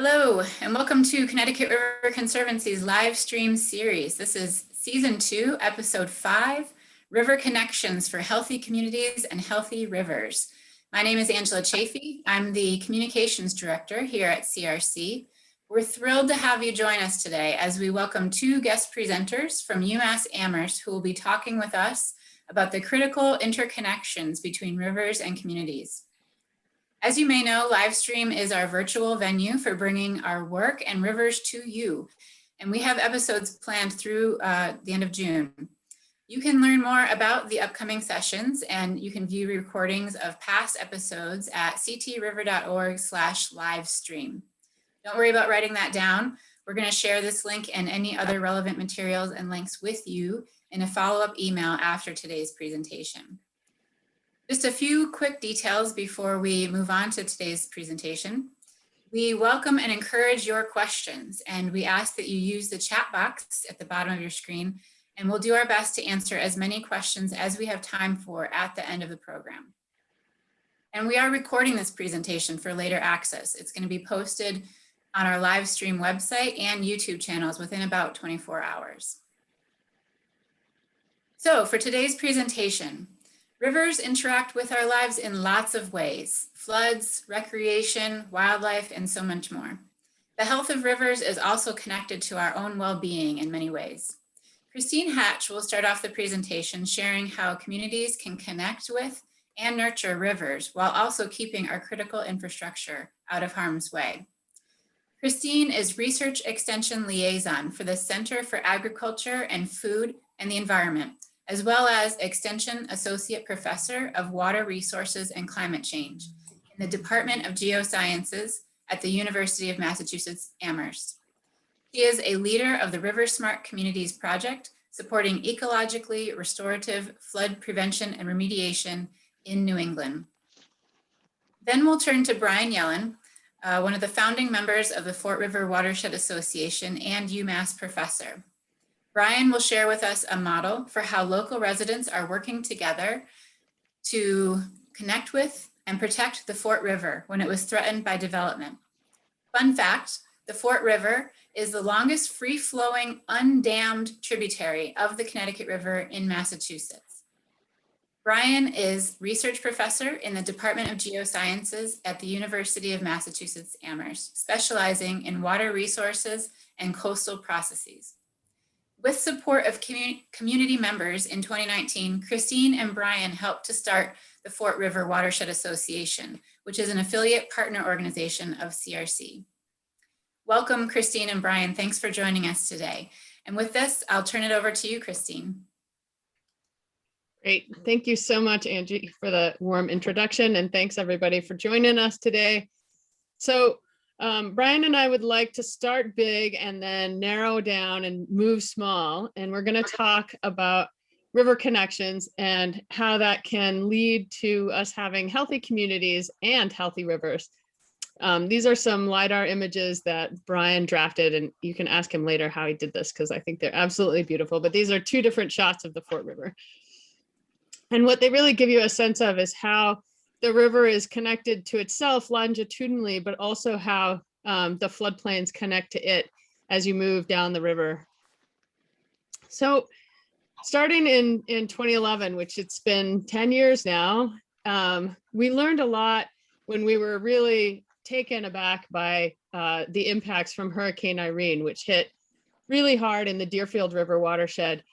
Hello, and welcome to Connecticut River Conservancy's live stream series. This is Season 2, Episode 5, River Connections for Healthy Communities and Healthy Rivers. My name is Angela Chafee. I'm the Communications Director here at CRC. We're thrilled to have you join us today as we welcome two guest presenters from UMass Amherst who will be talking with us about the critical interconnections between rivers and communities. As you may know, LiveStream is our virtual venue for bringing our work and rivers to you. And we have episodes planned through the end of June. You can learn more about the upcoming sessions and you can view recordings of past episodes at ctriver.org/livestream. Don't worry about writing that down. We're going to share this link and any other relevant materials and links with you in a follow-up email after today's presentation. Just a few quick details before we move on to today's presentation. We welcome and encourage your questions, and we ask that you use the chat box at the bottom of your screen, and we'll do our best to answer as many questions as we have time for at the end of the program. And we are recording this presentation for later access. It's going to be posted on our live stream website and YouTube channels within about 24 hours. So for today's presentation, rivers interact with our lives in lots of ways: floods, recreation, wildlife, and so much more. The health of rivers is also connected to our own well-being in many ways. Christine Hatch will start off the presentation sharing how communities can connect with and nurture rivers while also keeping our critical infrastructure out of harm's way. Christine is Research Extension Liaison for the Center for Agriculture and Food and the Environment, as well as Extension Associate Professor of Water Resources and Climate Change in the Department of Geosciences at the University of Massachusetts Amherst. She is a leader of the River Smart Communities Project, supporting ecologically restorative flood prevention and remediation in New England. Then we'll turn to Brian Yellen, one of the founding members of the Fort River Watershed Association and UMass professor. Brian will share with us a model for how local residents are working together to connect with and protect the Fort River when it was threatened by development. Fun fact, the Fort River is the longest free-flowing, undammed tributary of the Connecticut River in Massachusetts. Brian is research professor in the Department of Geosciences at the University of Massachusetts Amherst, specializing in water resources and coastal processes. With support of community members in 2019, Christine and Brian helped to start the Fort River Watershed Association, which is an affiliate partner organization of CRC. Welcome, Christine and Brian. Thanks for joining us today. And with this, I'll turn it over to you, Christine. Great. Thank you so much, Angie, for the warm introduction. And thanks everybody for joining us today. So Brian and I would like to start big and then narrow down and move small. And we're going to talk about river connections and how that can lead to us having healthy communities and healthy rivers. These are some LiDAR images that Brian drafted, and you can ask him later how he did this because I think they're absolutely beautiful. But these are two different shots of the Fort River. And what they really give you a sense of is how the river is connected to itself longitudinally, but also how the floodplains connect to it as you move down the river. So starting in 2011, which it's been 10 years now, we learned a lot when we were really taken aback by the impacts from Hurricane Irene, which hit really hard in the Deerfield River watershed.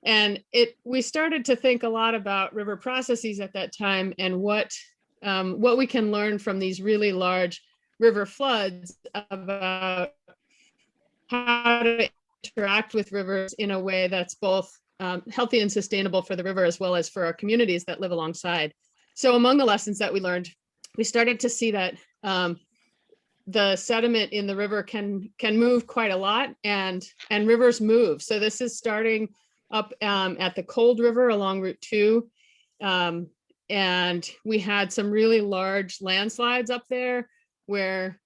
And we started to think a lot about river processes at that time and what we can learn from these really large river floods about how to interact with rivers in a way that's both healthy and sustainable for the river as well as for our communities that live alongside. So among the lessons that we learned, we started to see that the sediment in the river can move quite a lot, and rivers move. So this is starting up at the Cold River along Route 2. And we had some really large landslides up there where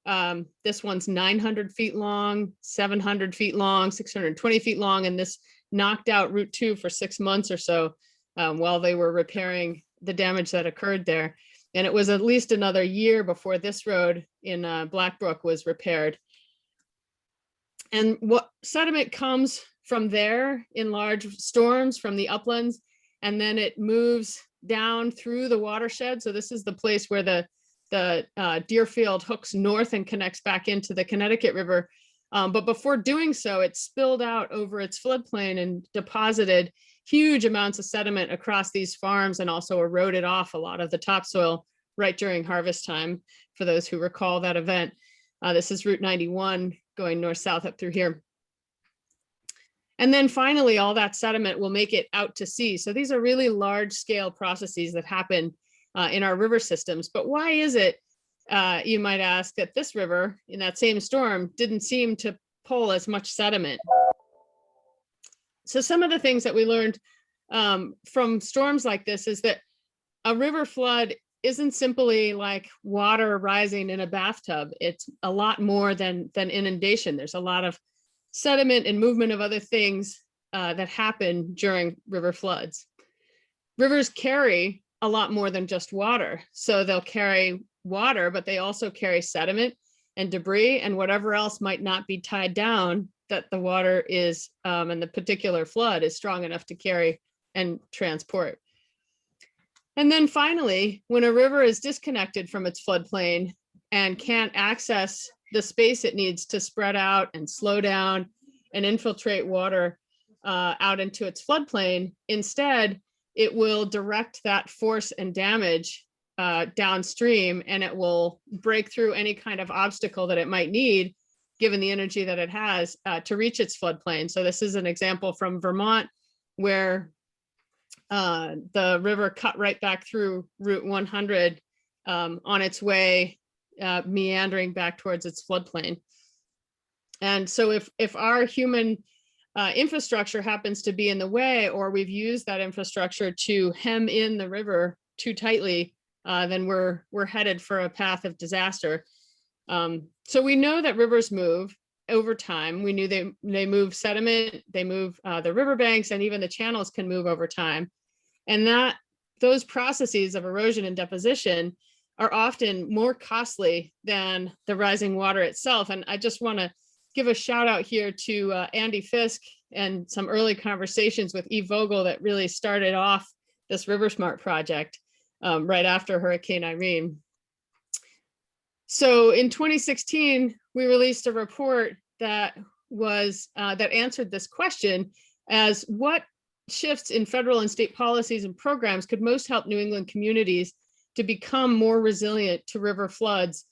this one's 900 feet long, 700 feet long, 620 feet long, and this knocked out Route 2 for 6 months or so while they were repairing the damage that occurred there. And it was at least another year before this road in Blackbrook was repaired. And what sediment comes from there in large storms from the uplands, and then it moves down through the watershed. So this is the place where the Deerfield hooks north and connects back into the Connecticut River. But before doing so, it spilled out over its floodplain and deposited huge amounts of sediment across these farms, and also eroded off a lot of the topsoil right during harvest time, for those who recall that event. This is Route 91 going north-south up through here. And then finally, all that sediment will make it out to sea. So these are really large-scale processes that happen in our river systems. But why is it, you might ask, that this river in that same storm didn't seem to pull as much sediment? So some of the things that we learned from storms like this is that a river flood isn't simply like water rising in a bathtub. It's a lot more than inundation. There's a lot of sediment and movement of other things that happen during river floods. Rivers carry a lot more than just water. So they'll carry water, but they also carry sediment and debris and whatever else might not be tied down that the water is, and the particular flood is strong enough to carry and transport. And then finally, when a river is disconnected from its floodplain and can't access the space it needs to spread out and slow down and infiltrate water out into its floodplain, instead, it will direct that force and damage downstream, and it will break through any kind of obstacle that it might need, given the energy that it has to reach its floodplain. So this is an example from Vermont, where the river cut right back through Route 100 on its way, meandering back towards its floodplain. And so if our human infrastructure happens to be in the way, or we've used that infrastructure to hem in the river too tightly, then we're headed for a path of disaster. So we know that rivers move over time. We knew they move sediment, they move the riverbanks, and even the channels can move over time. And that those processes of erosion and deposition are often more costly than the rising water itself. And I just want to give a shout out here to Andy Fisk and some early conversations with Eve Vogel that really started off this RiverSmart project right after Hurricane Irene. So in 2016, we released a report that was that answered this question as what shifts in federal and state policies and programs could most help New England communities to become more resilient to river floods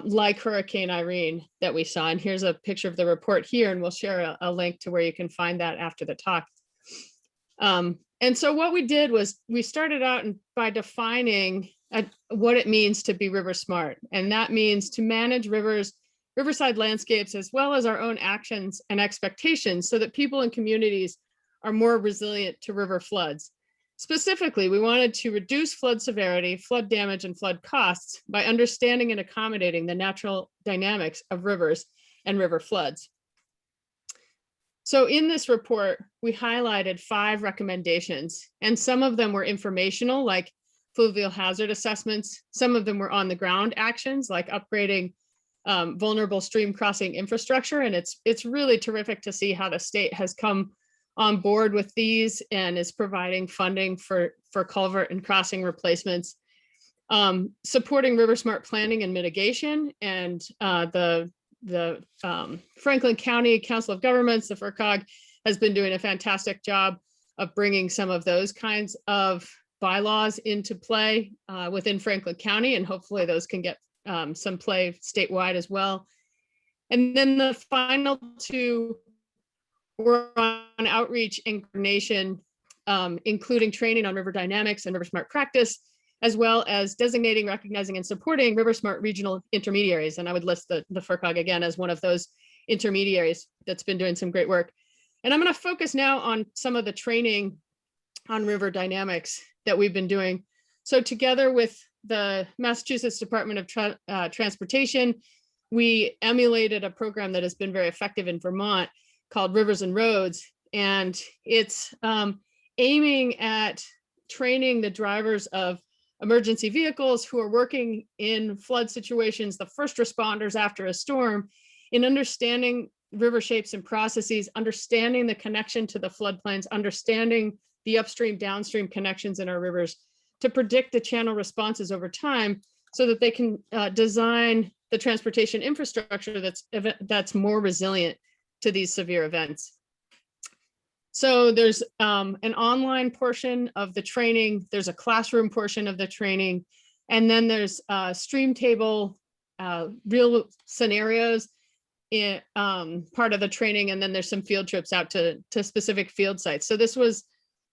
like Hurricane Irene that we saw. And here's a picture of the report here, and we'll share a link to where you can find that after the talk. And so what we did was we started out by defining what it means to be river smart. And that means to manage riverside landscapes, as well as our own actions and expectations, so that people and communities are more resilient to river floods. Specifically, we wanted to reduce flood severity, flood damage, and flood costs by understanding and accommodating the natural dynamics of rivers and river floods. So in this report, we highlighted 5 recommendations, and some of them were informational, like fluvial hazard assessments. Some of them were on the ground actions, like upgrading vulnerable stream crossing infrastructure. And it's really terrific to see how the state has come on board with these and is providing funding for culvert and crossing replacements, supporting river smart planning and mitigation. And the Franklin County Council of Governments, the FRCOG, has been doing a fantastic job of bringing some of those kinds of bylaws into play within Franklin County, and hopefully those can get some play statewide as well. And then the final 2 were on outreach and coordination, including training on river dynamics and river smart practice, as well as designating, recognizing, and supporting river smart regional intermediaries. And I would list the FRCOG again as one of those intermediaries that's been doing some great work. And I'm going to focus now on some of the training on river dynamics that we've been doing. So together with the Massachusetts Department of Transportation, we emulated a program that has been very effective in Vermont called Rivers and Roads. And it's aiming at training the drivers of emergency vehicles who are working in flood situations, the first responders after a storm, in understanding river shapes and processes, understanding the connection to the floodplains, understanding the upstream, downstream connections in our rivers to predict the channel responses over time so that they can design the transportation infrastructure that's more resilient to these severe events. So there's an online portion of the training, there's a classroom portion of the training, and then there's stream table, real scenarios in part of the training, and then there's some field trips out to specific field sites. So this was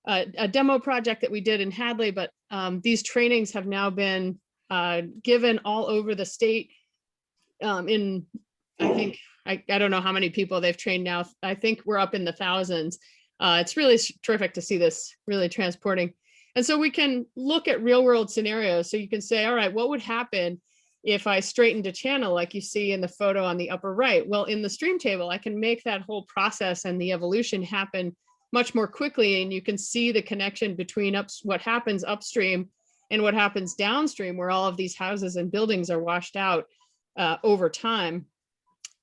a demo project that we did in Hadley, but these trainings have now been given all over the state. I think, I don't know how many people they've trained now. I think we're up in the thousands. It's really terrific to see this really transporting. And so we can look at real world scenarios. So you can say, all right, what would happen if I straightened a channel like you see in the photo on the upper right? Well, in the stream table, I can make that whole process and the evolution happen much more quickly. And you can see the connection between what happens upstream and what happens downstream, where all of these houses and buildings are washed out over time,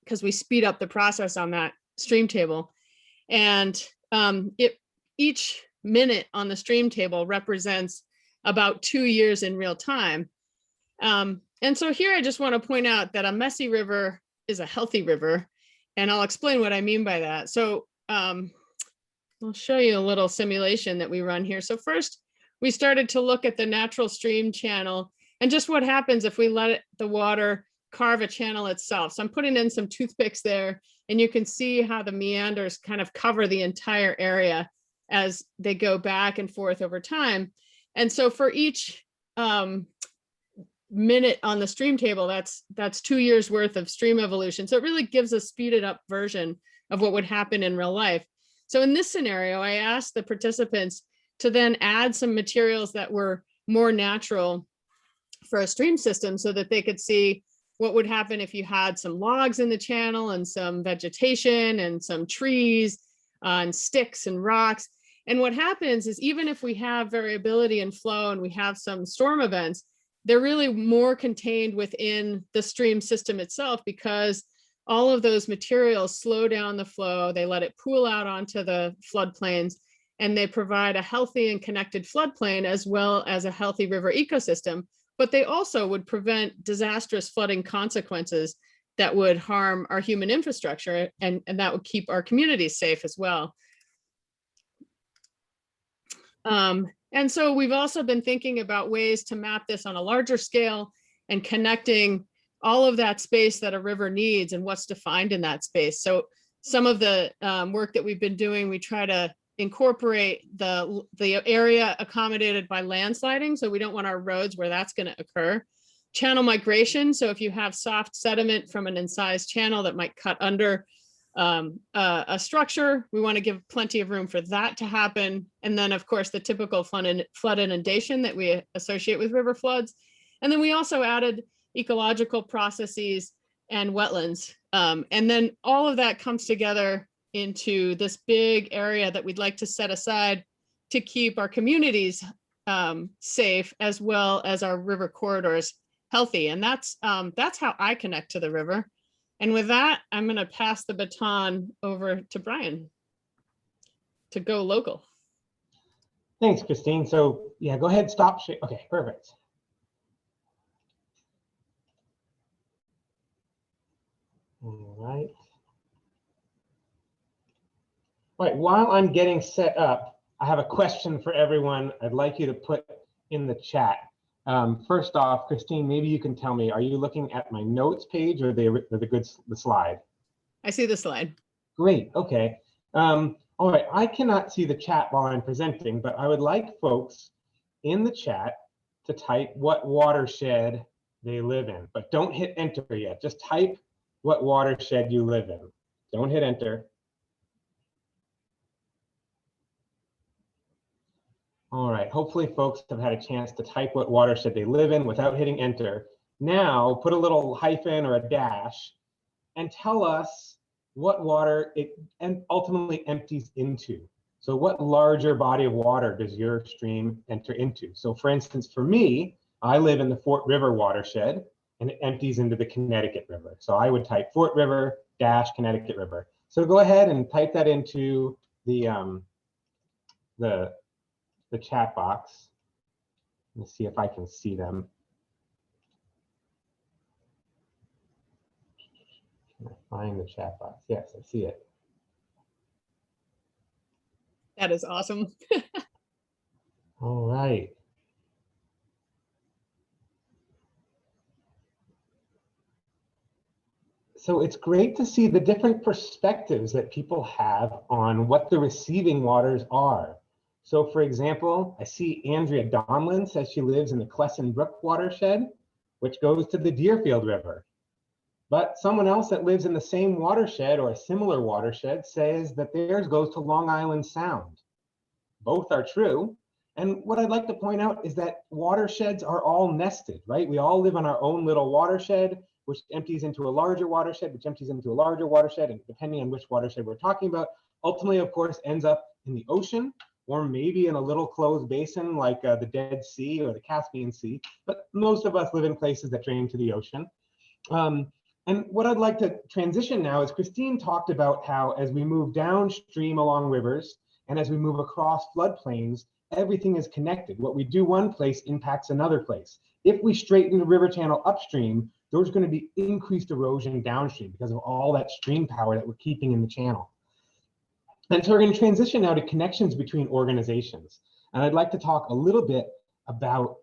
because we speed up the process on that stream table. And each minute on the stream table represents about 2 years in real time. And so here I just want to point out that a messy river is a healthy river, and I'll explain what I mean by that. So I'll show you a little simulation that we run here. So first, we started to look at the natural stream channel and just what happens if we let the water carve a channel itself. So I'm putting in some toothpicks there, and you can see how the meanders kind of cover the entire area as they go back and forth over time. And so for each minute on the stream table, that's 2 years worth of stream evolution. So it really gives a speeded up version of what would happen in real life. So in this scenario, I asked the participants to then add some materials that were more natural for a stream system so that they could see what would happen if you had some logs in the channel and some vegetation and some trees and sticks and rocks. And what happens is, even if we have variability in flow and we have some storm events, they're really more contained within the stream system itself, because all of those materials slow down the flow, they let it pool out onto the floodplains, and they provide a healthy and connected floodplain as well as a healthy river ecosystem. But they also would prevent disastrous flooding consequences that would harm our human infrastructure, and that would keep our communities safe as well. And so we've also been thinking about ways to map this on a larger scale and connecting all of that space that a river needs and what's defined in that space. So some of the work that we've been doing, we try to incorporate the area accommodated by landsliding. So we don't want our roads where that's going to occur. Channel migration. So if you have soft sediment from an incised channel that might cut under a structure, we want to give plenty of room for that to happen. And then, of course, the typical flood inundation that we associate with river floods. And then we also added ecological processes and wetlands. And then all of that comes together into this big area that we'd like to set aside to keep our communities safe, as well as our river corridors healthy. And that's how I connect to the river. And with that, I'm going to pass the baton over to Brian to go local. Thanks, Christine. So yeah, go ahead, stop. Okay, perfect. All right. All right, while I'm getting set up, I have a question for everyone I'd like you to put in the chat. First off, Christine, maybe you can tell me, are you looking at my notes page or the slide? I see the slide. Great, okay. All right, I cannot see the chat while I'm presenting, but I would like folks in the chat to type what watershed they live in, but don't hit enter yet. Just type what watershed you live in. Don't hit enter. All right, hopefully folks have had a chance to type what watershed they live in without hitting enter. Now put a little hyphen or a dash and tell us what water it ultimately empties into. So what larger body of water does your stream enter into? So for instance, for me, I live in the Fort River watershed and it empties into the Connecticut River. So I would type Fort River, Connecticut River. So go ahead and type that into the chat box. Let me see if I can see them. Can I find the chat box? Yes, I see it. That is awesome. All right. So it's great to see the different perspectives that people have on what the receiving waters are. So for example, I see Andrea Donlin says she lives in the Clesson Brook watershed, which goes to the Deerfield River. But someone else that lives in the same watershed or a similar watershed says that theirs goes to Long Island Sound. Both are true. And what I'd like to point out is that watersheds are all nested, right? We all live on our own little watershed, which empties into a larger watershed, which empties into a larger watershed, and depending on which watershed we're talking about, ultimately, of course, ends up in the ocean, or maybe in a little closed basin like the Dead Sea or the Caspian Sea. But most of us live in places that drain to the ocean. And what I'd like to transition now is Christine talked about how as we move downstream along rivers and as we move across floodplains, everything is connected. What we do one place impacts another place. If we straighten the river channel upstream, there's going to be increased erosion downstream because of all that stream power that we're keeping in the channel. And so we're going to transition now to connections between organizations. And I'd like to talk a little bit about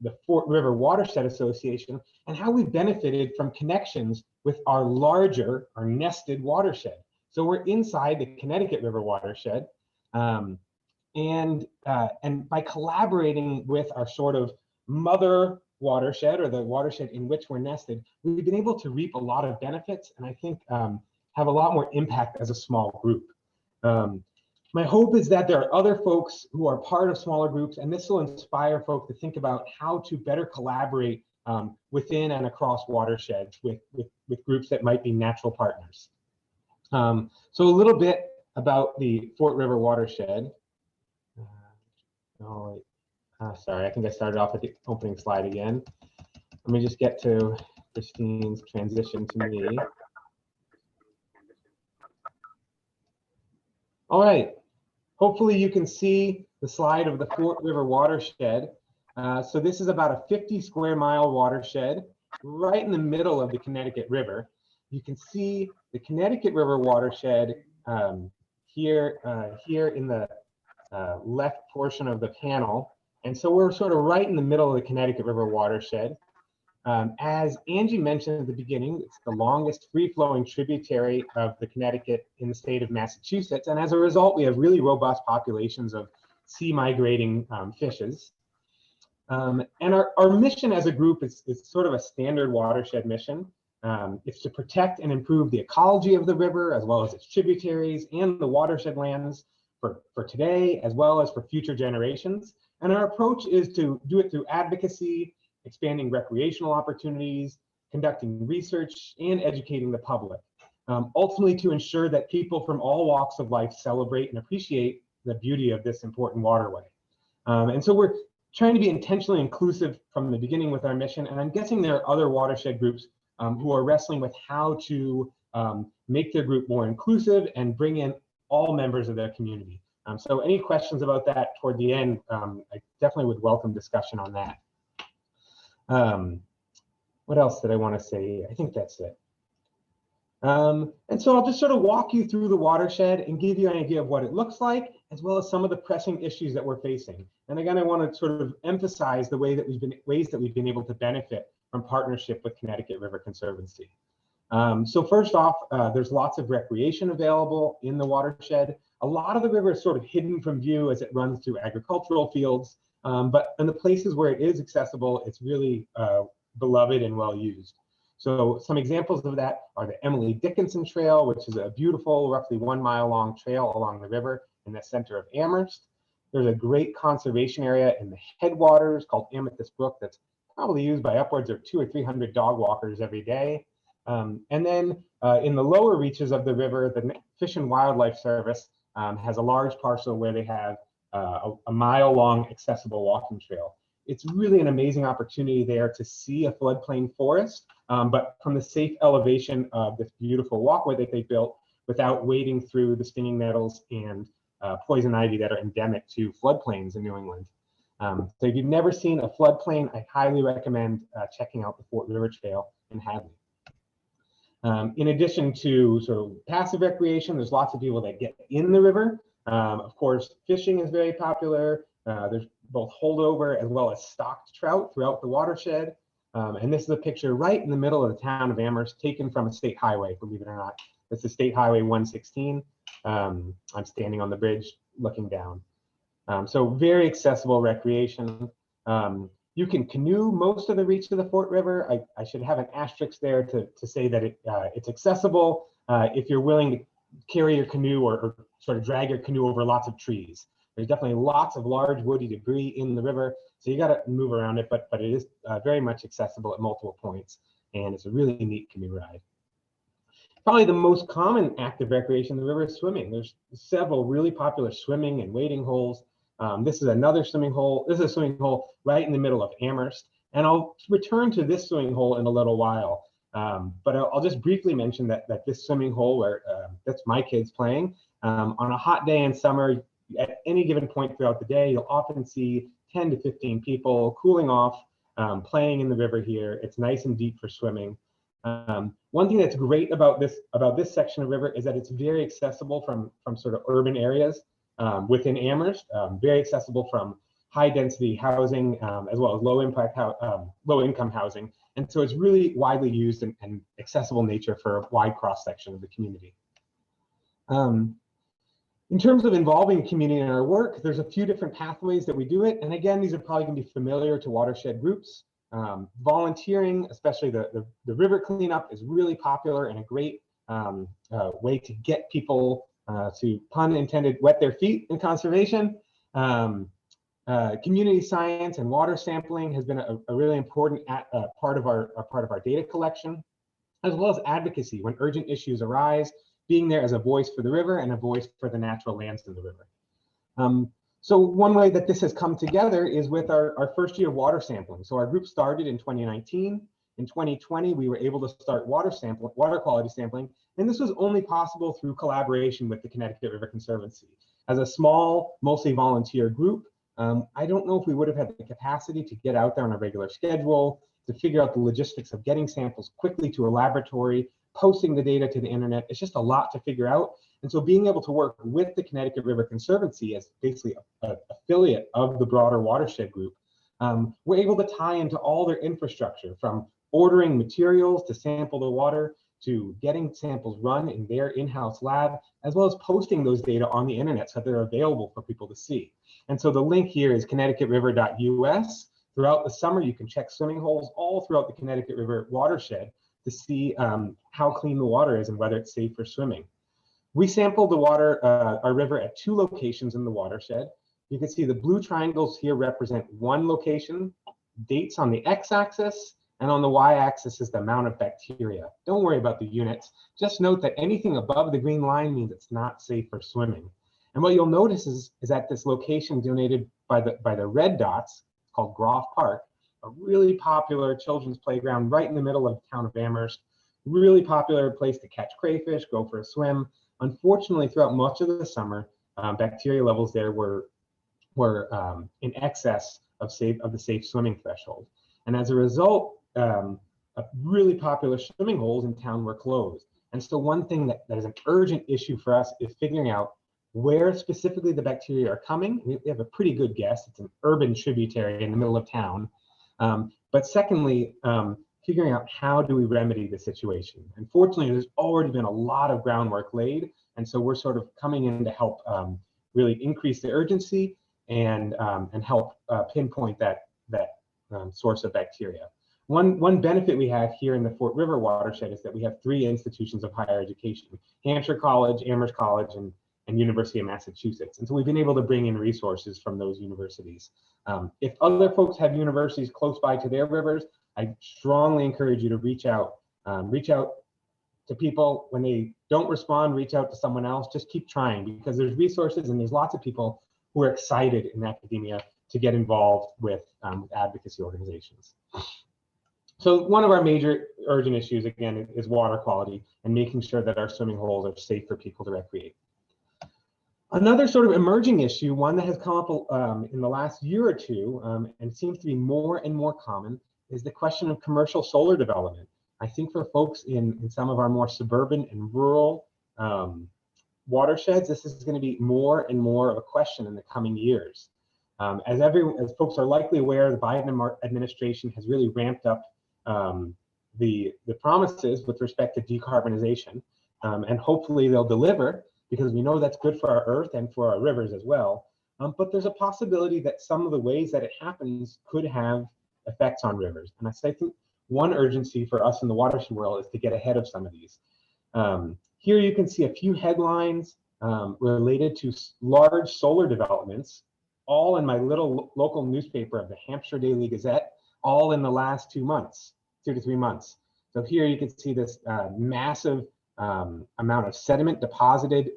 the Fort River Watershed Association and how we benefited from connections with our larger, our nested watershed. So we're inside the Connecticut River watershed. And by collaborating with our sort of mother watershed, or the watershed in which we're nested, we've been able to reap a lot of benefits, and I think have a lot more impact as a small group. My hope is that there are other folks who are part of smaller groups, and this will inspire folks to think about how to better collaborate within and across watersheds with groups that might be natural partners. So a little bit about the Fort River watershed. Sorry, I think I started off with the opening slide again. Let me just get to Christine's transition to me. All right, hopefully you can see the slide of the Fort River watershed. So this is about a 50 square mile watershed right in the middle of the Connecticut River. You can see the Connecticut River watershed here in the left portion of the panel. And so we're sort of right in the middle of the Connecticut River watershed. As Angie mentioned at the beginning, it's the longest free-flowing tributary of the Connecticut in the state of Massachusetts. And as a result, we have really robust populations of sea migrating fishes. And our mission as a group is sort of a standard watershed mission. It's to protect and improve the ecology of the river, as well as its tributaries and the watershed lands for today, as well as for future generations. And our approach is to do it through advocacy, expanding recreational opportunities, conducting research, and educating the public, ultimately to ensure that people from all walks of life celebrate and appreciate the beauty of this important waterway. And so we're trying to be intentionally inclusive from the beginning with our mission, and I'm guessing there are other watershed groups who are wrestling with how to make their group more inclusive and bring in all members of their community. So any questions about that toward the end, I definitely would welcome discussion on that. What else did I want to say? I think that's it. And so I'll just sort of walk you through the watershed and give you an idea of what it looks like, as well as some of the pressing issues that we're facing. And again, I want to sort of emphasize the ways that we've been able to benefit from partnership with Connecticut River Conservancy. So first off, there's lots of recreation available in the watershed. A lot of the river is sort of hidden from view as it runs through agricultural fields, but in the places where it is accessible, it's really beloved and well used. So some examples of that are the Emily Dickinson Trail, which is a beautiful, roughly 1 mile long trail along the river in the center of Amherst. There's a great conservation area in the headwaters called Amethyst Brook that's probably used by upwards of 200 or 300 dog walkers every day. And then in the lower reaches of the river, the Fish and Wildlife Service has a large parcel where they have a mile-long accessible walking trail. It's really an amazing opportunity there to see a floodplain forest but from the safe elevation of this beautiful walkway that they built without wading through the stinging nettles and poison ivy that are endemic to floodplains in New England. So if you've never seen a floodplain, I highly recommend checking out the Fort River Trail in Hadley. In addition to sort of passive recreation, there's lots of people that get in the river. Of course, fishing is very popular. There's both holdover as well as stocked trout throughout the watershed. And this is a picture right in the middle of the town of Amherst, taken from a state highway, believe it or not. This is State Highway 116. I'm standing on the bridge looking down. So very accessible recreation. You can canoe most of the reach of the Fort River. I should have an asterisk there to say that it's accessible if you're willing to carry your canoe or sort of drag your canoe over lots of trees. There's definitely lots of large woody debris in the river, so you got to move around it, but it is very much accessible at multiple points, and it's a really neat canoe ride. Probably the most common active recreation in the river is swimming. There's several really popular swimming and wading holes. This is another swimming hole. This is a swimming hole right in the middle of Amherst, and I'll return to this swimming hole in a little while. But I'll just briefly mention that this swimming hole, where that's my kids playing, on a hot day in summer, at any given point throughout the day, you'll often see 10 to 15 people cooling off, playing in the river here. It's nice and deep for swimming. One thing that's great about this section of river is that it's very accessible from sort of urban areas within Amherst, very accessible from high density housing as well as low income housing. And so it's really widely used and accessible nature for a wide cross section of the community. In terms of involving community in our work, there's a few different pathways that we do it. And again, these are probably going to be familiar to watershed groups. Volunteering, especially the river cleanup, is really popular and a great way to get people to, pun intended, wet their feet in conservation. Community science and water sampling has been a really important part of our data collection, as well as advocacy when urgent issues arise, being there as a voice for the river and a voice for the natural lands in the river. So one way that this has come together is with our first year of water sampling. So our group started in 2019. In 2020, we were able to start water quality sampling, and this was only possible through collaboration with the Connecticut River Conservancy. As a small, mostly volunteer group, I don't know if we would have had the capacity to get out there on a regular schedule, to figure out the logistics of getting samples quickly to a laboratory, posting the data to the internet. It's just a lot to figure out. And so being able to work with the Connecticut River Conservancy as basically an affiliate of the broader watershed group, we're able to tie into all their infrastructure, from ordering materials to sample the water, to getting samples run in their in-house lab, as well as posting those data on the internet so they're available for people to see. And so the link here is connecticutriver.us. Throughout the summer, you can check swimming holes all throughout the Connecticut River watershed to see how clean the water is and whether it's safe for swimming. We sampled the water, our river, at 2 locations in the watershed. You can see the blue triangles here represent one location, dates on the x-axis, and on the y-axis is the amount of bacteria. Don't worry about the units. Just note that anything above the green line means it's not safe for swimming. And what you'll notice is at this location donated by the red dots, called Groff Park, a really popular children's playground right in the middle of the town of Amherst, really popular place to catch crayfish, go for a swim. Unfortunately, throughout much of the summer, bacteria levels there were in excess of the safe swimming threshold. And as a result, really popular swimming holes in town were closed. And so one thing that is an urgent issue for us is figuring out where specifically the bacteria are coming. We have a pretty good guess. It's an urban tributary in the middle of town. But secondly, figuring out how do we remedy the situation. Unfortunately, there's already been a lot of groundwork laid, and so we're sort of coming in to help really increase the urgency and help pinpoint that source of bacteria. One benefit we have here in the Fort River watershed is that we have 3 institutions of higher education: Hampshire College, Amherst College, and University of Massachusetts. And so we've been able to bring in resources from those universities. If other folks have universities close by to their rivers, I strongly encourage you to reach out to people. When they don't respond, reach out to someone else. Just keep trying, because there's resources and there's lots of people who are excited in academia to get involved with advocacy organizations. So one of our major urgent issues, again, is water quality and making sure that our swimming holes are safe for people to recreate. Another sort of emerging issue, one that has come up in the last year or two, and seems to be more and more common, is the question of commercial solar development. I think for folks in some of our more suburban and rural watersheds, this is going to be more and more of a question in the coming years. As folks are likely aware, the Biden administration has really ramped up the promises with respect to decarbonization, and hopefully they'll deliver, because we know that's good for our earth and for our rivers as well. But there's a possibility that some of the ways that it happens could have effects on rivers. And I think one urgency for us in the watershed world is to get ahead of some of these. Here you can see a few headlines related to large solar developments, all in my little local newspaper of the Hampshire Daily Gazette, all in the last 2 months, 2 to 3 months. So here you can see this massive amount of sediment deposited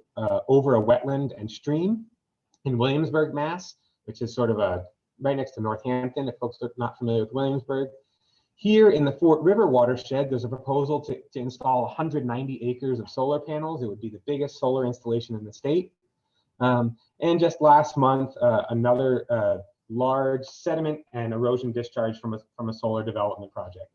over a wetland and stream in Williamsburg, Mass, which is sort of right next to Northampton, if folks are not familiar with Williamsburg. Here in the Fort River watershed, there's a proposal to install 190 acres of solar panels. It would be the biggest solar installation in the state. And just last month, another large sediment and erosion discharge from a solar development project.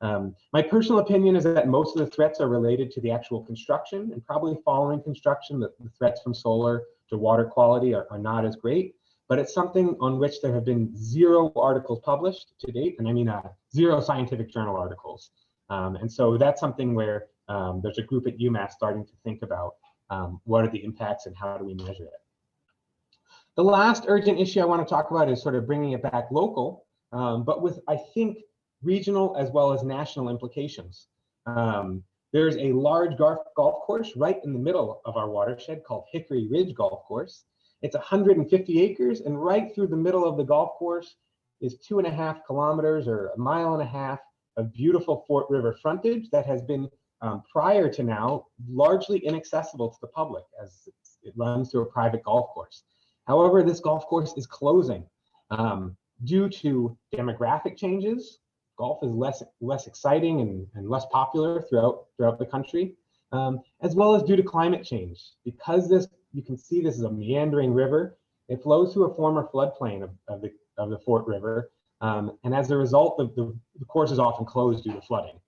My personal opinion is that most of the threats are related to the actual construction, and probably following construction, the threats from solar to water quality are not as great, but it's something on which there have been 0 articles published to date, and I mean 0 scientific journal articles. And so that's something where there's a group at UMass starting to think about what are the impacts and how do we measure it. The last urgent issue I want to talk about is sort of bringing it back local, but with, I think, regional as well as national implications. There's a large golf course right in the middle of our watershed called Hickory Ridge Golf Course. It's 150 acres, and right through the middle of the golf course is 2.5 kilometers or 1.5 miles of beautiful Fort River frontage that has been, prior to now, largely inaccessible to the public as it runs through a private golf course. However, this golf course is closing due to demographic changes. Golf is less exciting and less popular throughout the country, as well as due to climate change. Because you can see this is a meandering river. It flows through a former floodplain of the Fort River, and as a result, the course is often closed due to flooding,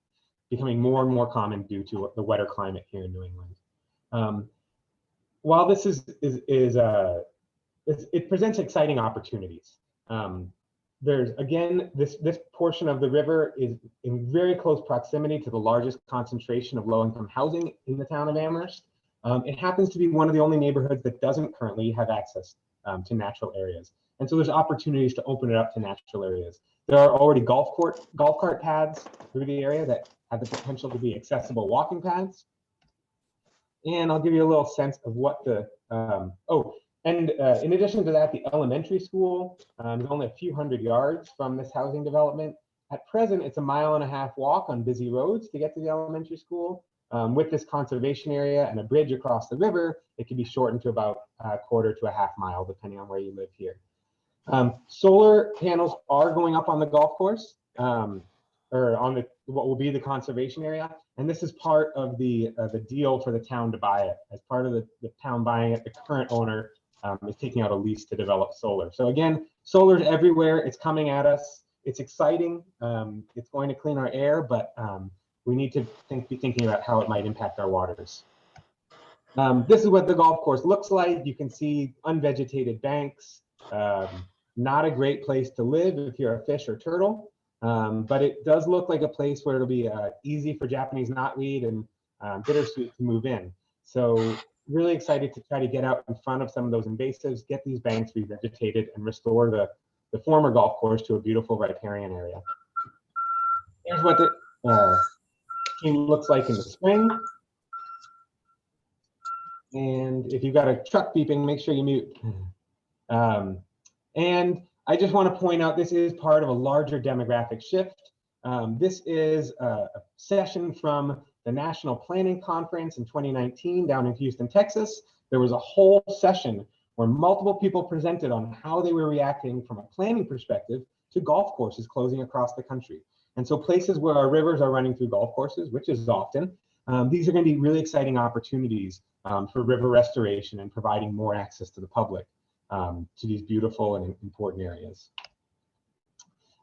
becoming more and more common due to the wetter climate here in New England. While this it presents exciting opportunities. There's, again, this portion of the river is in very close proximity to the largest concentration of low-income housing in the town of Amherst. It happens to be one of the only neighborhoods that doesn't currently have access to natural areas. And so there's opportunities to open it up to natural areas. There are already golf cart paths through the area that have the potential to be accessible walking paths. And I'll give you a little sense of what the, in addition to that, the elementary school is only a few hundred yards from this housing development. At present, it's a 1.5 mile walk on busy roads to get to the elementary school. With this conservation area and a bridge across the river, it can be shortened to about 1/4 to 1/2 mile, depending on where you live here. Solar panels are going up on the golf course, or on what will be the conservation area. And this is part of the deal for the town to buy it. As part of the town buying it, the current owner is taking out a lease to develop solar. So again, solar's everywhere. It's coming at us. It's exciting. It's going to clean our air, but we need to be thinking about how it might impact our waters. This is what the golf course looks like. You can see unvegetated banks. Not a great place to live if you're a fish or turtle, but it does look like a place where it'll be easy for Japanese knotweed and bittersweet to move in. So really excited to try to get out in front of some of those invasives, get these banks revegetated, and restore the former golf course to a beautiful riparian area. Here's what the team looks like in the spring. And if you've got a truck beeping, make sure you mute. And I just want to point out, this is part of a larger demographic shift. This is a session from the National Planning Conference in 2019 down in Houston, Texas. There was a whole session where multiple people presented on how they were reacting from a planning perspective to golf courses closing across the country. And so places where our rivers are running through golf courses, which is often, these are going to be really exciting opportunities for river restoration and providing more access to the public to these beautiful and important areas.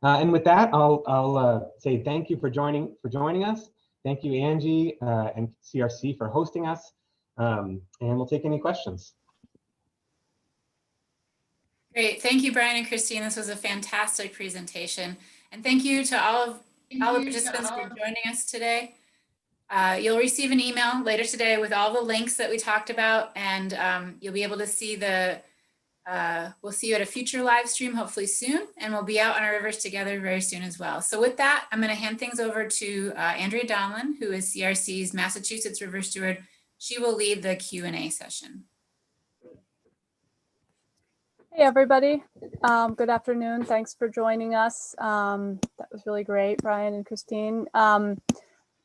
And with that, I'll say thank you for joining us. Thank you, Angie and CRC for hosting us, and we'll take any questions. Great, thank you, Brian and Christine. This was a fantastic presentation. And thank you to all the participants for joining us today. You'll receive an email later today with all the links that we talked about, and you'll be able to see we'll see you at a future live stream, hopefully soon, and we'll be out on our rivers together very soon as well. So with that, I'm going to hand things over to Andrea Donlin, who is CRC's Massachusetts River Steward. She will lead the Q&A session. Hey everybody, good afternoon. Thanks for joining us. That was really great, Brian and Christine. I'm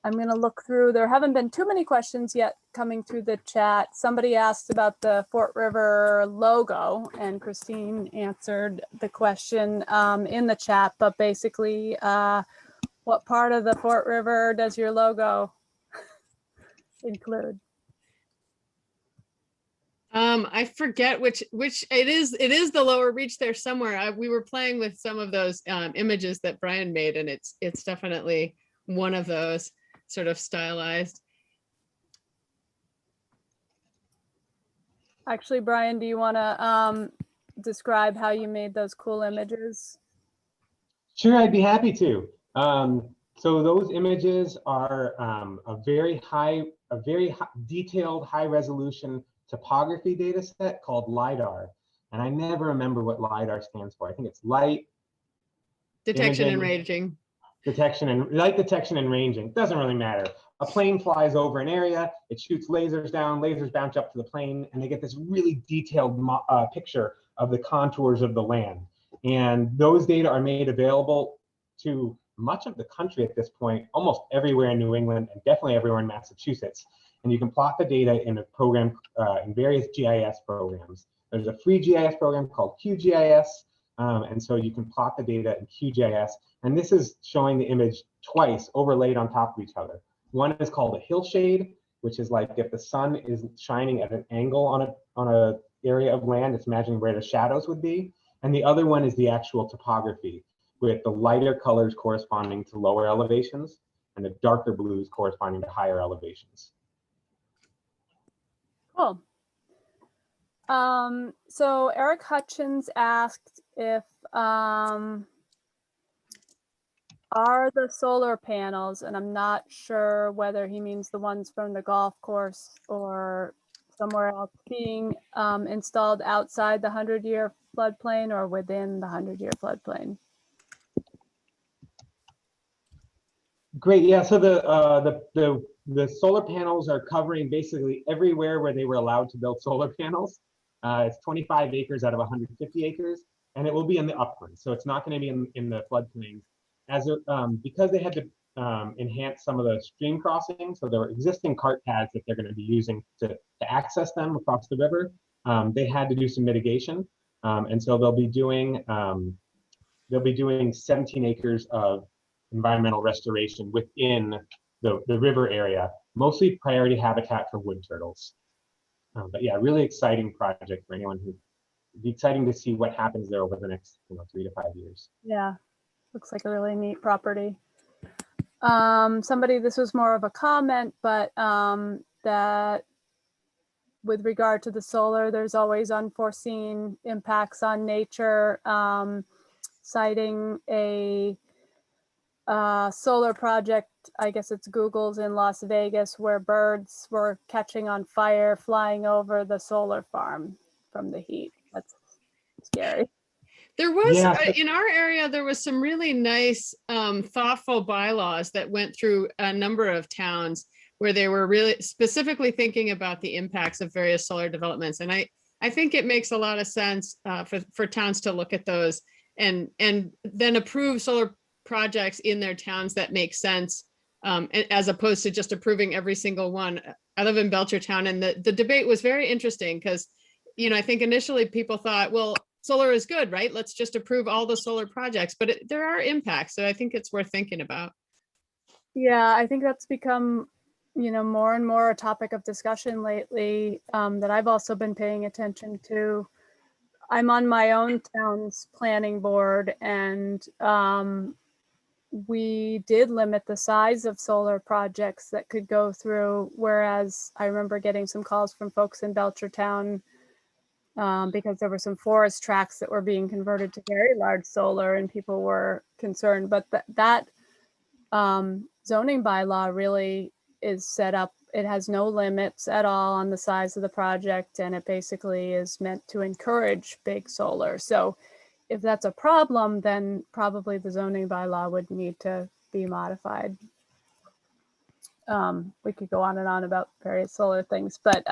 going to look through, there haven't been too many questions yet coming through the chat. Somebody asked about the Fort River logo, and Christine answered the question in the chat, but basically, what part of the Fort River does your logo include? I forget which it is the lower reach there somewhere. We were playing with some of those images that Brian made, and it's definitely one of those sort of stylized. Actually, Brian, do you want to describe how you made those cool images? Sure, I'd be happy to. So those images are a very detailed, high resolution topography data set called LiDAR. And I never remember what LiDAR stands for. I think it's light Detection imaging, and ranging. Light detection and ranging. Doesn't really matter. A plane flies over an area, it shoots lasers down, lasers bounce up to the plane, and they get this really detailed picture of the contours of the land. And those data are made available to much of the country at this point, almost everywhere in New England and definitely everywhere in Massachusetts. And you can plot the data in a program, in various GIS programs. There's a free GIS program called QGIS, and so you can plot the data in QGIS. And this is showing the image twice overlaid on top of each other. One is called a hillshade, which is like if the sun is shining at an angle on a area of land, it's imagining where the shadows would be. And the other one is the actual topography, with the lighter colors corresponding to lower elevations and the darker blues corresponding to higher elevations. Cool. So Eric Hutchins asked if are the solar panels, and I'm not sure whether he means the ones from the golf course or somewhere else, being installed outside the 100-year floodplain or within the 100-year floodplain. Great, yeah. So the solar panels are covering basically everywhere where they were allowed to build solar panels. It's 25 acres out of 150 acres, and it will be in the uplands. So it's not going to be in the floodplains. Because they had to enhance some of the stream crossings, so there were existing cart paths that they're going to be using to access them across the river. They had to do some mitigation, and so they'll be doing 17 acres of environmental restoration within the river area, mostly priority habitat for wood turtles. But yeah, really exciting project for anyone who. It'd be exciting to see what happens there over the next 3 to 5 years. Yeah, looks like a really neat property. This was more of a comment, but that with regard to the solar, there's always unforeseen impacts on nature. Citing a solar project, I guess it's Google's in Las Vegas, where birds were catching on fire flying over the solar farm from the heat. That's scary. There was, Yeah. in our area, there was some really nice, thoughtful bylaws that went through a number of towns where they were really specifically thinking about the impacts of various solar developments. And I think it makes a lot of sense for towns to look at those and then approve solar projects in their towns that make sense, as opposed to just approving every single one. I live in Belchertown, and the debate was very interesting because, I think initially people thought, well, solar is good, right? Let's just approve all the solar projects, but there are impacts. So I think it's worth thinking about. Yeah, I think that's become, more and more a topic of discussion lately, that I've also been paying attention to. I'm on my own town's planning board, and we did limit the size of solar projects that could go through, whereas I remember getting some calls from folks in Belchertown because there were some forest tracts that were being converted to very large solar, and people were concerned. But that zoning bylaw really is set up. It has no limits at all on the size of the project, and it basically is meant to encourage big solar. So if that's a problem, then probably the zoning bylaw would need to be modified. We could go on and on about various solar things, but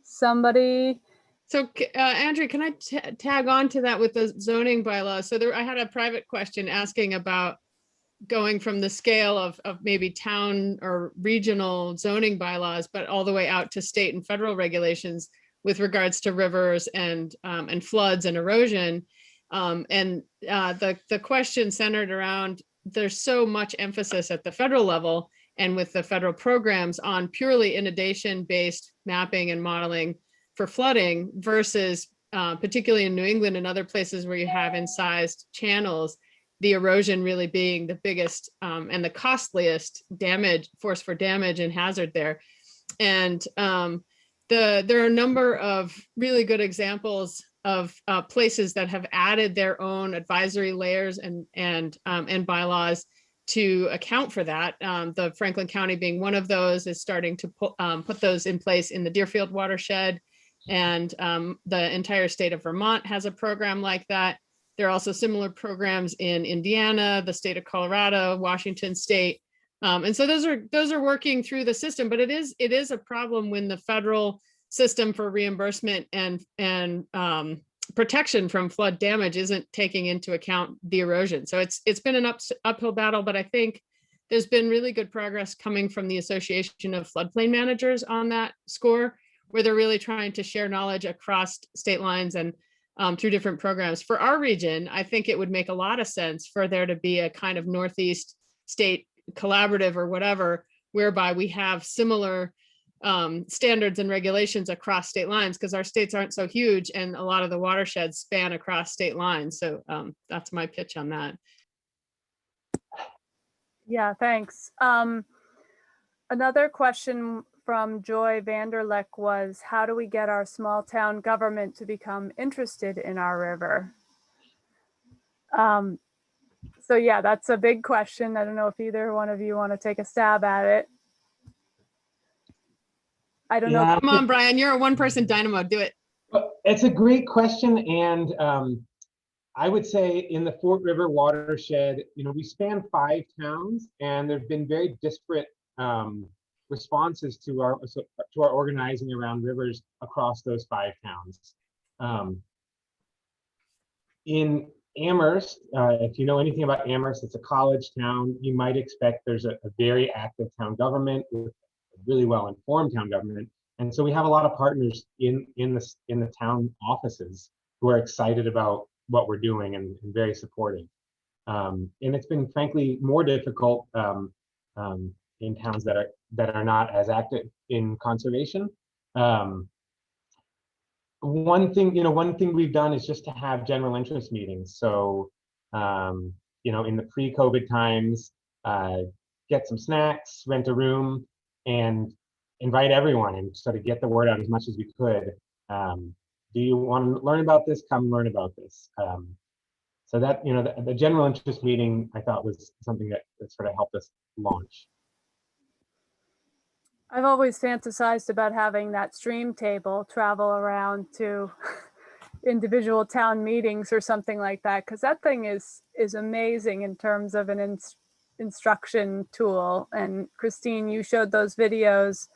somebody. So Andrew, can I tag on to that with the zoning bylaw? So I had a private question asking about going from the scale of maybe town or regional zoning bylaws, but all the way out to state and federal regulations with regards to rivers and floods and erosion. The question centered around, there's so much emphasis at the federal level and with the federal programs on purely inundation-based mapping and modeling for flooding versus particularly in New England and other places where you have incised channels, the erosion really being the biggest and the costliest force for damage and hazard there. And there are a number of really good examples of places that have added their own advisory layers and bylaws to account for that. The Franklin County being one of those is starting to put those in place in the Deerfield watershed, and the entire state of Vermont has a program like that. There are also similar programs in Indiana, the state of Colorado, Washington state. And so those are working through the system, but it is a problem when the federal system for reimbursement and protection from flood damage isn't taking into account the erosion. So it's been an uphill battle, but I think there's been really good progress coming from the Association of Floodplain Managers on that score, where they're really trying to share knowledge across state lines and through different programs. For our region, I think it would make a lot of sense for there to be a kind of Northeast state collaborative or whatever, whereby we have similar standards and regulations across state lines, because our states aren't so huge and a lot of the watersheds span across state lines. So that's my pitch on that. Yeah, thanks. Another question from Joy Vanderleck was, how do we get our small town government to become interested in our river? So yeah, that's a big question. I don't know if either one of you want to take a stab at it. I don't know. Come on, Brian, you're a one-person dynamo, do it. It's a great question. And I would say in the Fort River watershed, we span 5 towns, and there've been very disparate responses to our organizing around rivers across those 5 towns. In Amherst, if you know anything about Amherst, it's a college town. You might expect there's a very active town government with a really well-informed town government, and so we have a lot of partners in the town offices who are excited about what we're doing and very supportive. And it's been frankly more difficult in towns that are not as active in conservation. One thing we've done is just to have general interest meetings. So, in the pre-COVID times, get some snacks, rent a room, and invite everyone and sort of get the word out as much as we could. Do you want to learn about this? Come learn about this. So that, the general interest meeting, I thought was something that sort of helped us launch. I've always fantasized about having that stream table travel around to individual town meetings or something like that, because that thing is amazing in terms of an instruction tool. And Christine, you showed those videos.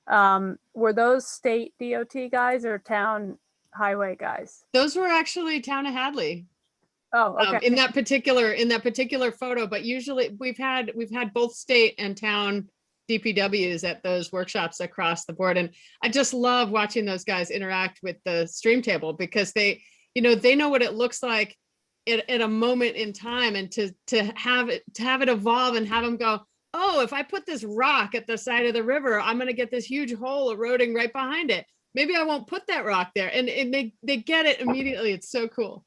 Were those state DOT guys or town highway guys? Those were actually town of Hadley. Oh, okay. In that particular photo, but usually we've had both state and town DPWs at those workshops across the board. And I just love watching those guys interact with the stream table, because they, they know what it looks like at a moment in time, and to have it evolve and have them go, oh, if I put this rock at the side of the river, I'm going to get this huge hole eroding right behind it. Maybe I won't put that rock there. And they get it immediately. It's so cool.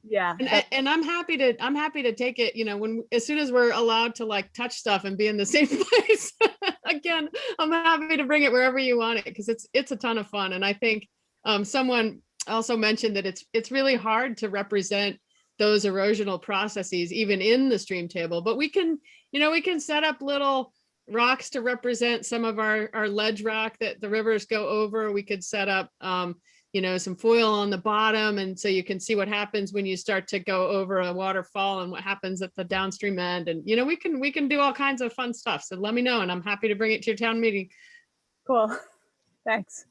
Yeah. And I'm happy to take it, as soon as we're allowed to like touch stuff and be in the same place. Again, I'm happy to bring it wherever you want it, because it's a ton of fun. And I think someone also mentioned that it's really hard to represent those erosional processes even in the stream table, but we can set up little rocks to represent some of our ledge rock that the rivers go over. We could set up some foil on the bottom, and so you can see what happens when you start to go over a waterfall and what happens at the downstream end. And we can do all kinds of fun stuff. So let me know, and I'm happy to bring it to your town meeting. Cool. Thanks.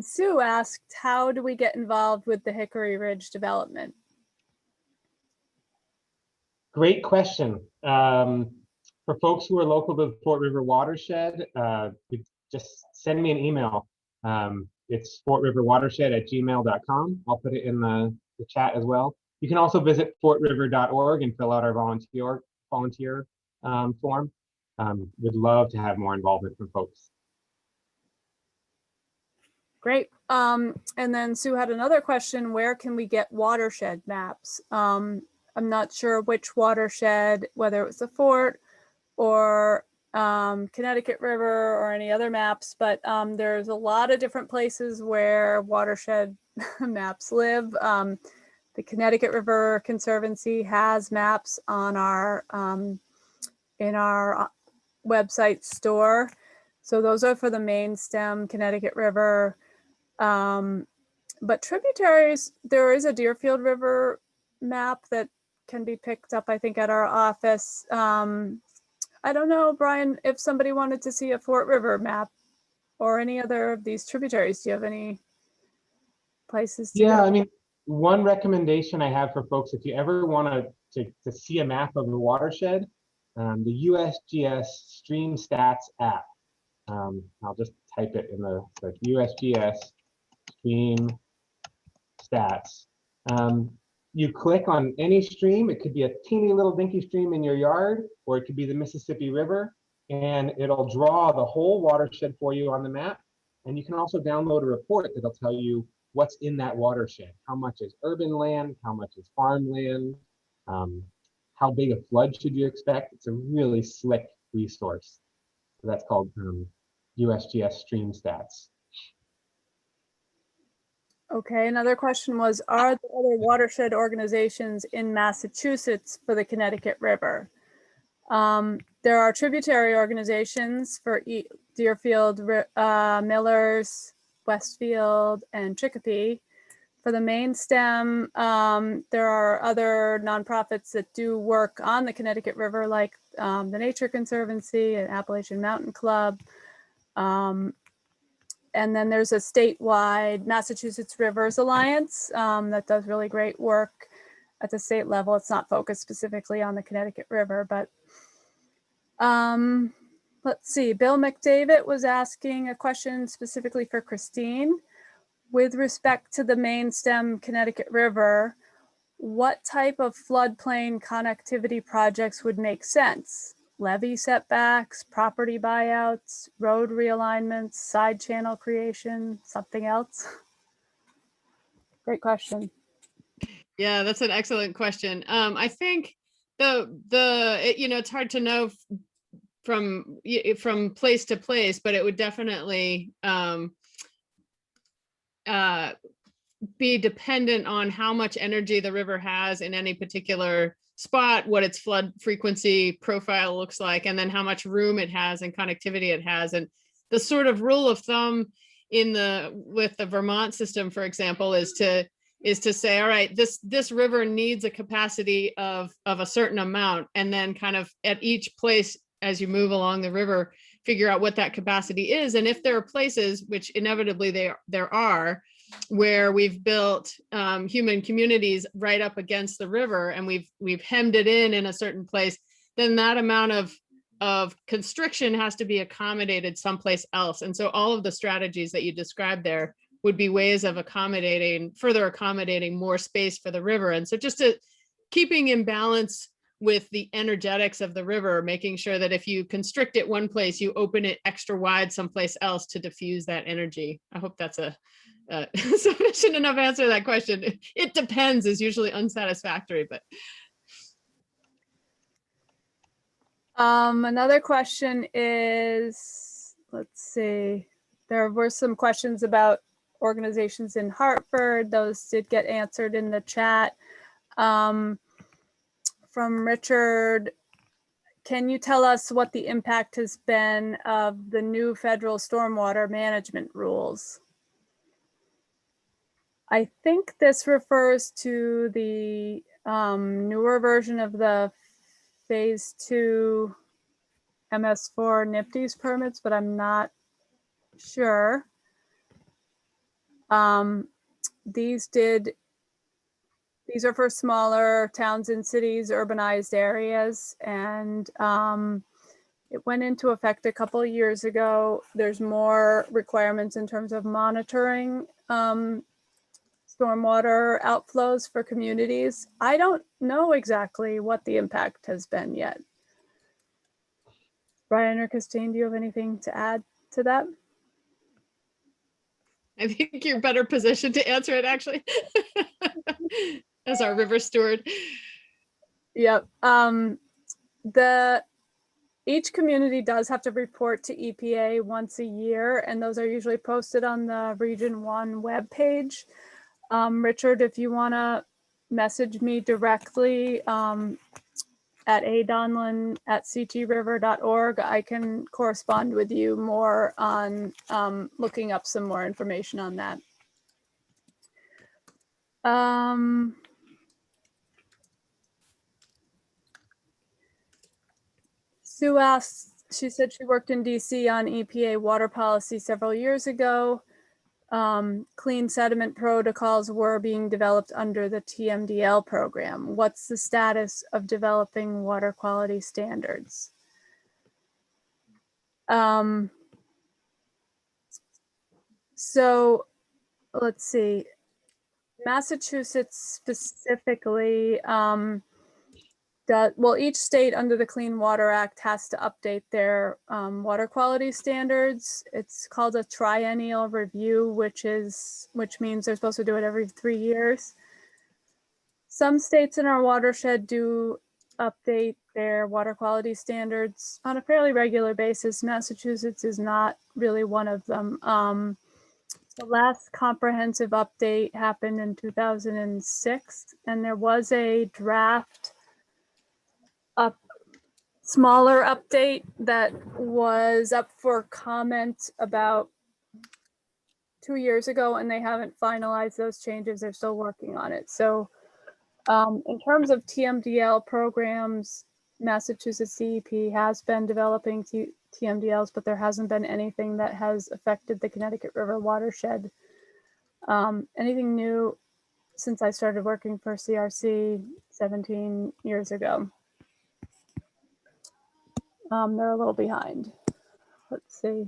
Sue asked, how do we get involved with the Hickory Ridge development? Great question. For folks who are local to the Fort River Watershed, just send me an email. It's fortriverwatershed@gmail.com. I'll put it in the chat as well. You can also visit fortriver.org and fill out our volunteer form. We'd love to have more involvement from folks. Great. And then Sue had another question: where can we get watershed maps? I'm not sure which watershed, whether it was the fort or Connecticut River or any other maps, but there's a lot of different places where watershed maps live. The Connecticut River Conservancy has maps on our in our website store. So those are for the main stem Connecticut River. But tributaries, there is a Deerfield River map that can be picked up, I think, at our office. I don't know, Brian, if somebody wanted to see a Fort River map or any other of these tributaries, do you have any places to go? I mean, one recommendation I have for folks, if you ever want to see a map of the watershed, the USGS Stream Stats app. I'll just type it in the USGS Stream Stats. You click on any stream. It could be a teeny little dinky stream in your yard, or it could be the Mississippi River, and it'll draw the whole watershed for you on the map. And you can also download a report that'll tell you what's in that watershed. How much is urban land? How much is farmland? How big a flood should you expect? It's a really slick resource. So that's called USGS Stream Stats. Okay, another question was, are there other watershed organizations in Massachusetts for the Connecticut River? There are tributary organizations for Deerfield, Millers, Westfield, and Chicopee. For the main stem, there are other nonprofits that do work on the Connecticut River, like the Nature Conservancy and Appalachian Mountain Club. And then there's a statewide Massachusetts Rivers Alliance that does really great work at the state level. It's not focused specifically on the Connecticut River, but let's see. Bill McDavid was asking a question specifically for Christine. With respect to the main stem Connecticut River, what type of floodplain connectivity projects would make sense? Levee setbacks, property buyouts, road realignments, side channel creation, something else? Great question. Yeah, that's an excellent question. I think it's hard to know from place to place, but it would definitely be dependent on how much energy the river has in any particular spot, what its flood frequency profile looks like, and then how much room it has and connectivity it has. And the sort of rule of thumb with the Vermont system, for example, is to say, all right, this river needs a capacity of a certain amount, and then kind of at each place as you move along the river, figure out what that capacity is. And if there are places, which inevitably there are, where we've built human communities right up against the river, and we've hemmed it in a certain place, then that amount of constriction has to be accommodated someplace else. And so all of the strategies that you described there would be ways of further accommodating more space for the river. And so just keeping in balance with the energetics of the river, making sure that if you constrict it one place, you open it extra wide someplace else to diffuse that energy. I hope that's a sufficient enough answer to that question. It depends is usually unsatisfactory, but. Another question is, let's see, there were some questions about organizations in Hartford. Those did get answered in the chat. From Richard, can you tell us what the impact has been of the new federal stormwater management rules? I think this refers to the newer version of the Phase 2 MS4 NIPD's permits, but I'm not sure. These are for smaller towns and cities, urbanized areas, and it went into effect a couple of years ago. There's more requirements in terms of monitoring stormwater outflows for communities. I don't know exactly what the impact has been yet. Brian or Christine, do you have anything to add to that? I think you're better positioned to answer it, actually, as our river steward. Yep. Each community does have to report to EPA once a year, and those are usually posted on the Region 1 webpage. Richard, if you want to message me directly at adonlan@ctriver.org, I can correspond with you more on looking up some more information on that. Sue asked, she said she worked in DC on EPA water policy several years ago. Clean sediment protocols were being developed under the TMDL program. What's the status of developing water quality standards? So let's see, Massachusetts specifically, well, each state under the Clean Water Act has to update their water quality standards. It's called a triennial review, which means they're supposed to do it every 3 years. Some states in our watershed do update their water quality standards on a fairly regular basis. Massachusetts is not really one of them. The last comprehensive update happened in 2006, and there was a draft smaller update that was up for comment about 2 years ago, and they haven't finalized those changes. They're still working on it. So in terms of TMDL programs, Massachusetts DEP has been developing TMDLs, but there hasn't been anything that has affected the Connecticut River watershed. Anything new since I started working for CRC 17 years ago. They're a little behind. Let's see.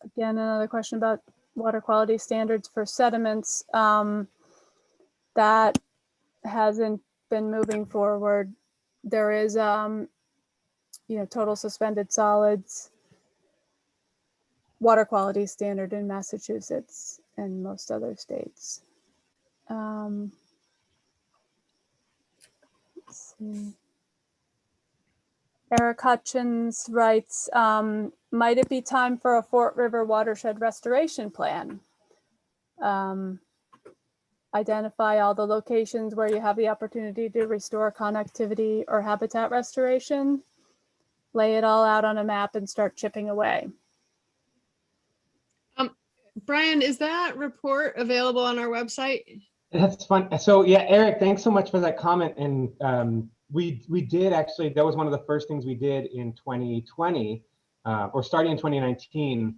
Again, another question about water quality standards for sediments. That hasn't been moving forward. There is, total suspended solids water quality standard in Massachusetts and most other states. Let's see. Eric Hutchins writes, might it be time for a Fort River Watershed Restoration Plan? Identify all the locations where you have the opportunity to restore connectivity or habitat restoration, lay it all out on a map and start chipping away. Brian, is that report available on our website? That's fun. So yeah, Eric, thanks so much for that comment. And we did actually, that was one of the first things we did in 2020, or starting in 2019.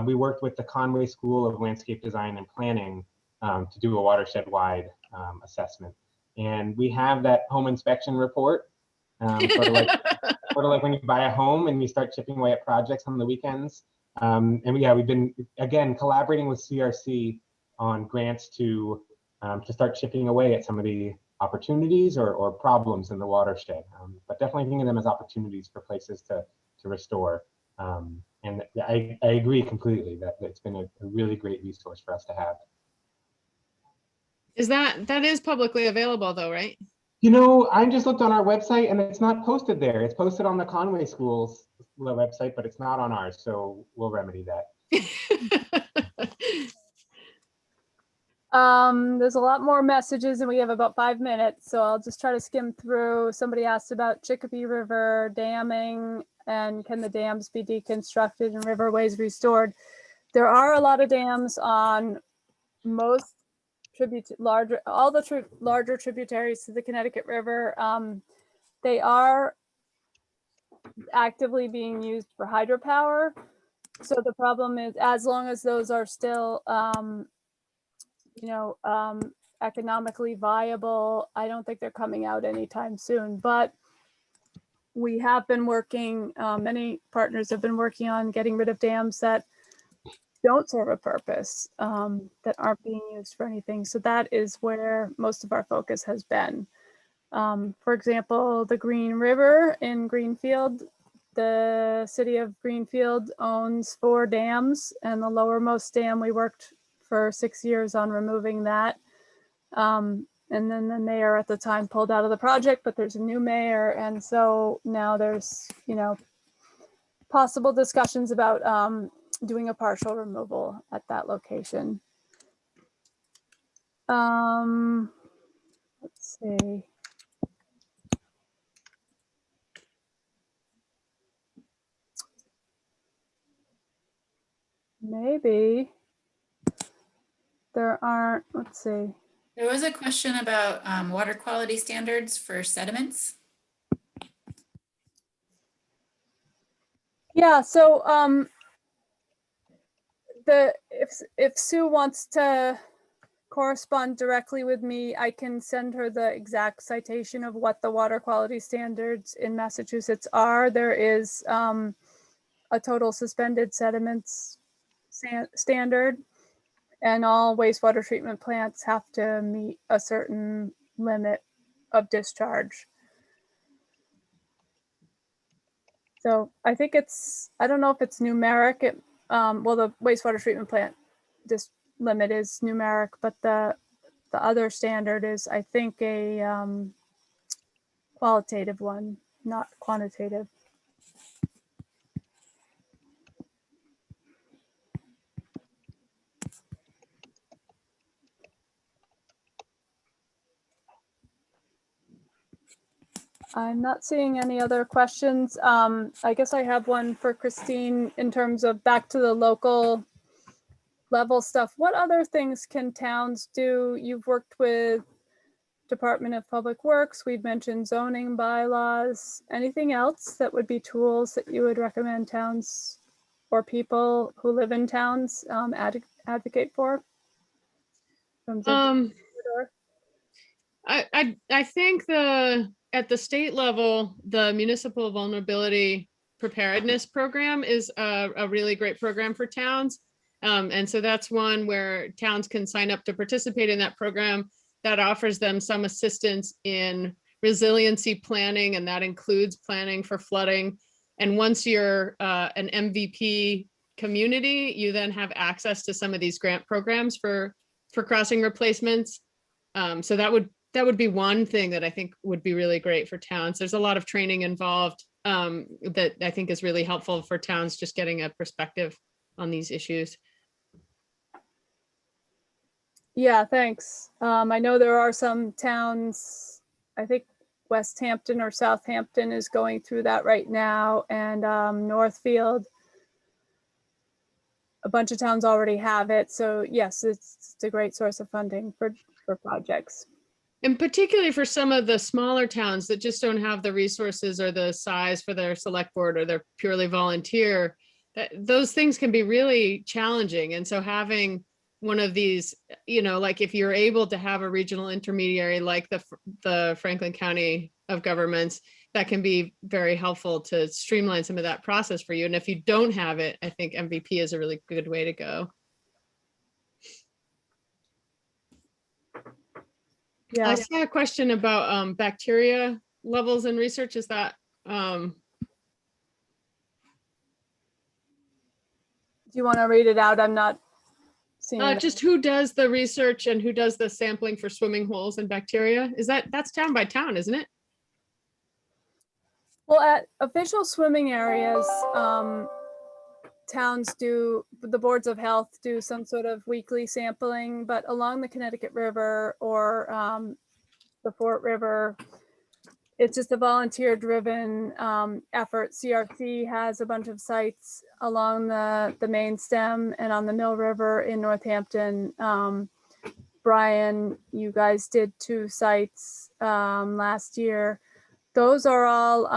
We worked with the Conway School of Landscape Design and Planning to do a watershed-wide assessment. And we have that home inspection report Sort of like when you buy a home and you start chipping away at projects on the weekends. And yeah, we've been, again, collaborating with CRC on grants to start chipping away at some of the opportunities or problems in the watershed, but definitely thinking of them as opportunities for places to restore. And I agree completely that it's been a really great resource for us to have. That is publicly available though, right? You know, I just looked on our website and it's not posted there. It's posted on the Conway School's website, but it's not on ours. So we'll remedy that. There's a lot more messages and we have about 5 minutes, so I'll just try to skim through. Somebody asked about Hickory River damming and can the dams be deconstructed and riverways restored? There are a lot of dams on most larger tributaries to the Connecticut River. They are actively being used for hydropower. So the problem is, as long as those are still, economically viable, I don't think they're coming out anytime soon. But we have been working, many partners have been working on getting rid of dams that don't serve a purpose, that aren't being used for anything. So that is where most of our focus has been. For example, the Green River in Greenfield, the city of Greenfield owns 4 dams, and the lowermost dam, we worked for 6 years on removing that. And then the mayor at the time pulled out of the project, but there's a new mayor. And so now there's, possible discussions about doing a partial removal at that location. Let's see. Maybe there aren't, let's see. There was a question about water quality standards for sediments. Yeah, so if Sue wants to correspond directly with me, I can send her the exact citation of what the water quality standards in Massachusetts are. There is a total suspended sediments standard, and all wastewater treatment plants have to meet a certain limit of discharge. So I think I don't know if it's numeric. Well, the wastewater treatment plant limit is numeric, but the other standard is, I think, a qualitative one, not quantitative. I'm not seeing any other questions. I guess I have one for Christine in terms of back to the local level stuff. What other things can towns do? You've worked with Department of Public Works. We've mentioned zoning bylaws. Anything else that would be tools that you would recommend towns or people who live in towns advocate for? I think at the state level, the Municipal Vulnerability Preparedness Program is a really great program for towns. And so that's one where towns can sign up to participate in that program that offers them some assistance in resiliency planning, and that includes planning for flooding. And once you're an MVP community, you then have access to some of these grant programs for crossing replacements. So that would be one thing that I think would be really great for towns. There's a lot of training involved that I think is really helpful for towns just getting a perspective on these issues. Yeah, thanks. I know there are some towns, I think West Hampton or Southampton is going through that right now, and Northfield, a bunch of towns already have it. So yes, it's a great source of funding for projects. And particularly for some of the smaller towns that just don't have the resources or the size for their select board, or they're purely volunteer, those things can be really challenging. And so having one of these, like if you're able to have a regional intermediary like the Franklin County of Governments, that can be very helpful to streamline some of that process for you. And if you don't have it, I think MVP is a really good way to go. Yeah. I saw a question about bacteria levels in research. Is that Do you want to read it out? I'm not seeing it. just who does the research and who does the sampling for swimming holes and bacteria? That's town by town, isn't it? Well, at official swimming areas, towns do, the boards of health do some sort of weekly sampling, but along the Connecticut River or the Fort River, it's just a volunteer-driven effort. CRC has a bunch of sites along the main stem and on the Mill River in Northampton. Brian, you guys did 2 sites last year. Those are all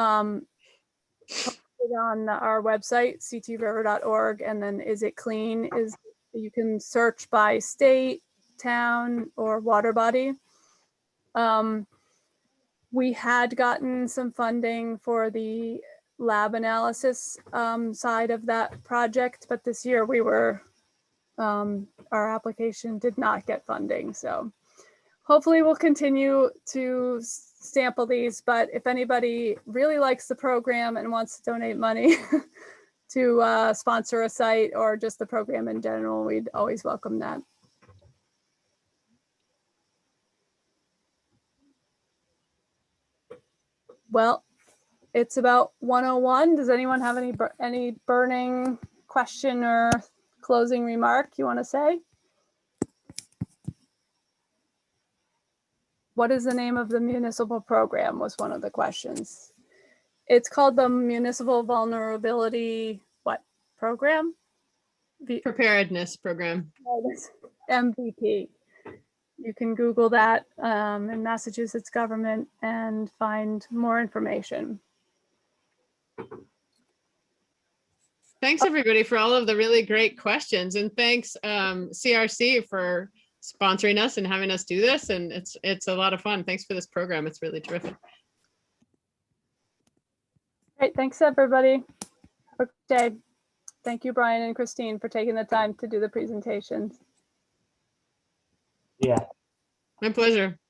posted on our website, ctriver.org, and then Is It Clean? You can search by state, town, or water body. We had gotten some funding for the lab analysis side of that project, but this year our application did not get funding. So hopefully we'll continue to sample these, but if anybody really likes the program and wants to donate money to sponsor a site or just the program in general, we'd always welcome that. Well, it's about 1:01. Does anyone have any burning question or closing remark you want to say? What is the name of the municipal program was one of the questions. It's called the Municipal Vulnerability program? Preparedness program. MVP. You can Google that in Massachusetts government and find more information. Thanks everybody for all of the really great questions, and thanks CRC for sponsoring us and having us do this. And it's a lot of fun. Thanks for this program. It's really terrific. Great, thanks everybody. Have a good day. Thank you, Brian and Christine, for taking the time to do the presentations. Yeah. My pleasure.